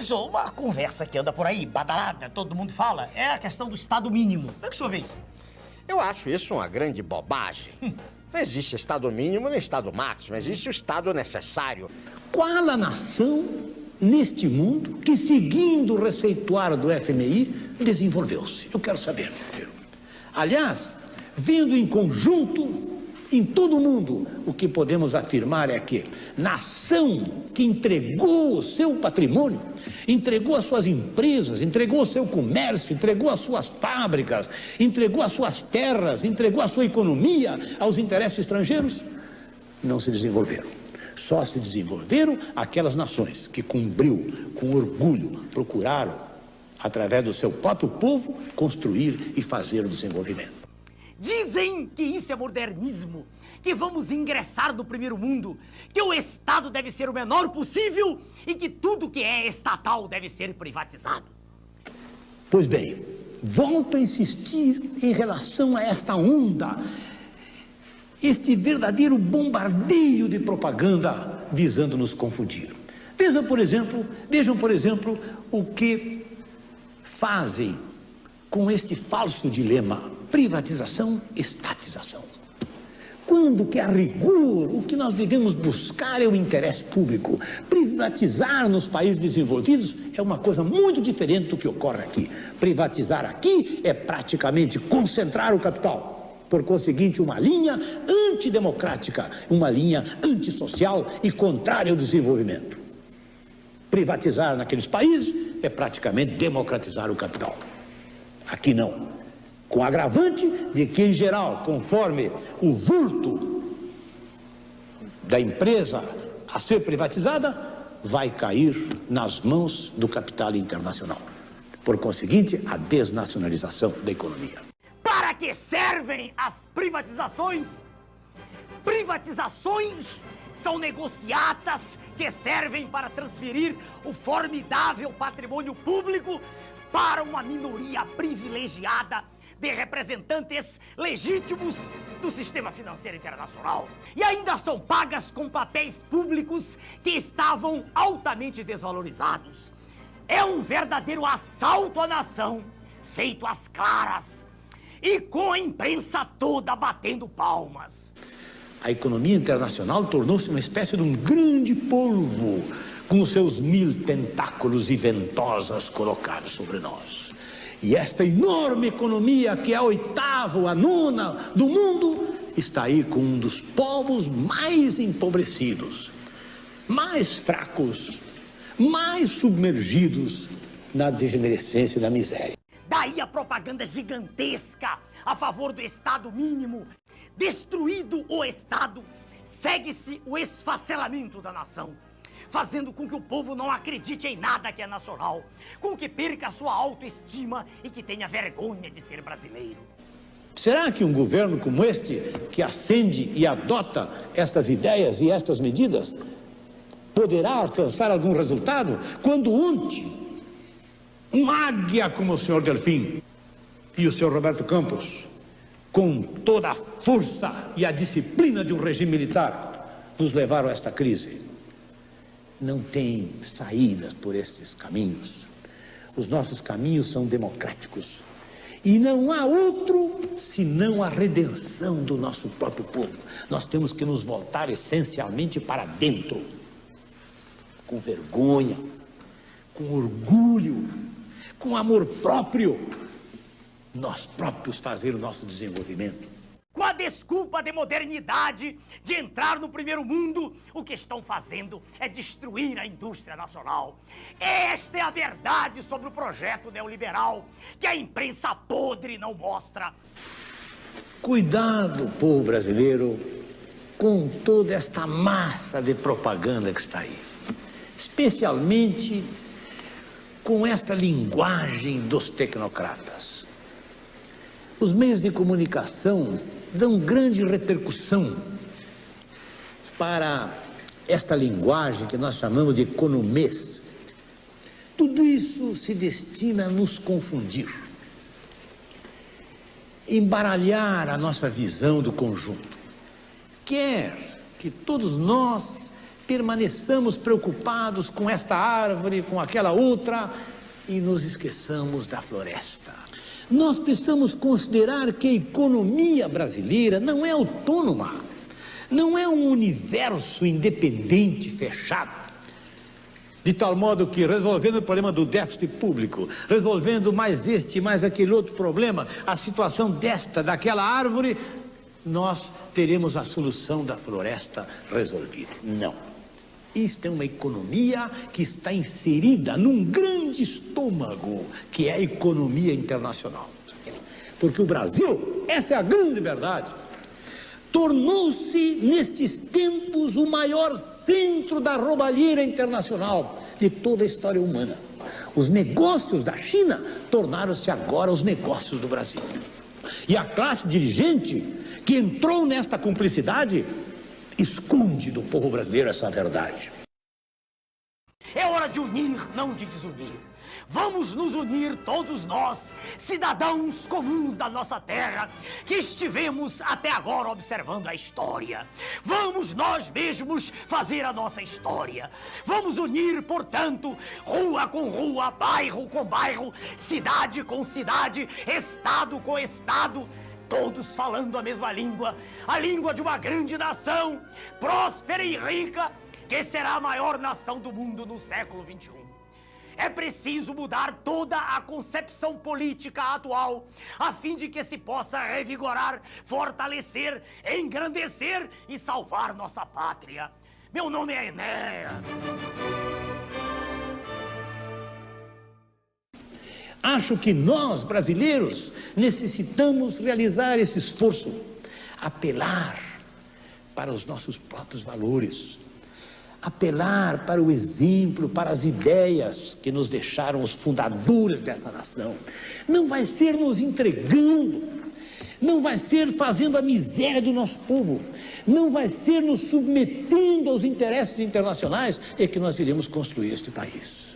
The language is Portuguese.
Professor, uma conversa que anda por aí, badalada, todo mundo fala, é a questão do Estado mínimo. Como é que o senhor vê isso? Eu acho isso uma grande bobagem. Não existe Estado mínimo nem Estado máximo, existe o Estado necessário. Qual a nação neste mundo que, seguindo o receituário do FMI, desenvolveu-se? Eu quero saber. Aliás, vendo em conjunto, em todo o mundo, o que podemos afirmar é que nação que entregou o seu patrimônio, entregou as suas empresas, entregou o seu comércio, entregou as suas fábricas, entregou as suas terras, entregou a sua economia aos interesses estrangeiros, não se desenvolveram. Só se desenvolveram aquelas nações que, com brio, com orgulho, procuraram, através do seu próprio povo, construir e fazer o desenvolvimento. Dizem que isso é modernismo, que vamos ingressar no primeiro mundo, que o Estado deve ser o menor possível e que tudo que é estatal deve ser privatizado. Pois bem, volto a insistir em relação a esta onda, este verdadeiro bombardeio de propaganda visando nos confundir. Vejam, por exemplo, o que fazem com este falso dilema: privatização, estatização. Quando que, a rigor, o que nós devemos buscar é o interesse público. Privatizar nos países desenvolvidos é uma coisa muito diferente do que ocorre aqui. Privatizar aqui é praticamente concentrar o capital. Por conseguinte, uma linha antidemocrática, uma linha antissocial e contrária ao desenvolvimento. Privatizar naqueles países é praticamente democratizar o capital. Aqui não. Com agravante de que, em geral, conforme o vulto da empresa a ser privatizada, vai cair nas mãos do capital internacional. Por conseguinte, a desnacionalização da economia. Para que servem as privatizações? Privatizações são negociatas que servem para transferir o formidável patrimônio público para uma minoria privilegiada de representantes legítimos do sistema financeiro internacional. E ainda são pagas com papéis públicos que estavam altamente desvalorizados. É um verdadeiro assalto à nação, feito às claras, e com a imprensa toda batendo palmas. A economia internacional tornou-se uma espécie de um grande polvo, com os seus 1000 tentáculos e ventosas colocados sobre nós. E esta enorme economia, que é a 8ª, a 9ª do mundo, está aí com um dos povos mais empobrecidos, mais fracos, mais submergidos na degenerescência e na miséria. Daí a propaganda gigantesca a favor do Estado mínimo. Destruído o Estado, segue-se o esfacelamento da nação, fazendo com que o povo não acredite em nada que é nacional, com que perca a sua autoestima e que tenha vergonha de ser brasileiro. Será que um governo como este, que acende e adota estas ideias e estas medidas, poderá alcançar algum resultado quando ontem um águia como o senhor Delfim e o senhor Roberto Campos, com toda a força e a disciplina de um regime militar, nos levaram a esta crise? Não tem saídas por estes caminhos. Os nossos caminhos são democráticos. E não há outro senão a redenção do nosso próprio povo. Nós temos que nos voltar essencialmente para dentro, com vergonha, com orgulho, com amor próprio, nós próprios fazer o nosso desenvolvimento. Com a desculpa de modernidade, de entrar no primeiro mundo, o que estão fazendo é destruir a indústria nacional. Esta é a verdade sobre o projeto neoliberal, que a imprensa podre não mostra. Cuidado, povo brasileiro, com toda esta massa de propaganda que está aí. Especialmente com esta linguagem dos tecnocratas. Os meios de comunicação dão grande repercussão para esta linguagem que nós chamamos de economês. Tudo isso se destina a nos confundir, embaralhar a nossa visão do conjunto. Quer que todos nós permaneçamos preocupados com esta árvore, com aquela outra, e nos esqueçamos da floresta. Nós precisamos considerar que a economia brasileira não é autônoma, não é um universo independente, fechado. De tal modo que, resolvendo o problema do déficit público, resolvendo mais este e mais aquele outro problema, a situação desta, daquela árvore, nós teremos a solução da floresta resolvida. Não. Isto é uma economia que está inserida num grande estômago, que é a economia internacional. Porque o Brasil, essa é a grande verdade, tornou-se, nestes tempos, o maior centro da roubalheira internacional de toda a história humana. Os negócios da China tornaram-se agora os negócios do Brasil. E a classe dirigente que entrou nesta cumplicidade esconde do povo brasileiro essa verdade. É hora de unir, não de desunir. Vamos nos unir todos nós, cidadãos comuns da nossa terra, que estivemos até agora observando a história. Vamos nós mesmos fazer a nossa história. Vamos unir, portanto, rua com rua, bairro com bairro, cidade com cidade, estado com estado, todos falando a mesma língua, a língua de uma grande nação, próspera e rica, que será a maior nação do mundo no século XXI. É preciso mudar toda a concepção política atual, a fim de que se possa revigorar, fortalecer, engrandecer e salvar nossa pátria. Meu nome é Enéas. Acho que nós, brasileiros, necessitamos realizar esse esforço, apelar para os nossos próprios valores, apelar para o exemplo, para as ideias que nos deixaram os fundadores dessa nação. Não vai ser nos entregando, não vai ser fazendo a miséria do nosso povo, não vai ser nos submetendo aos interesses internacionais é que nós iremos construir este país.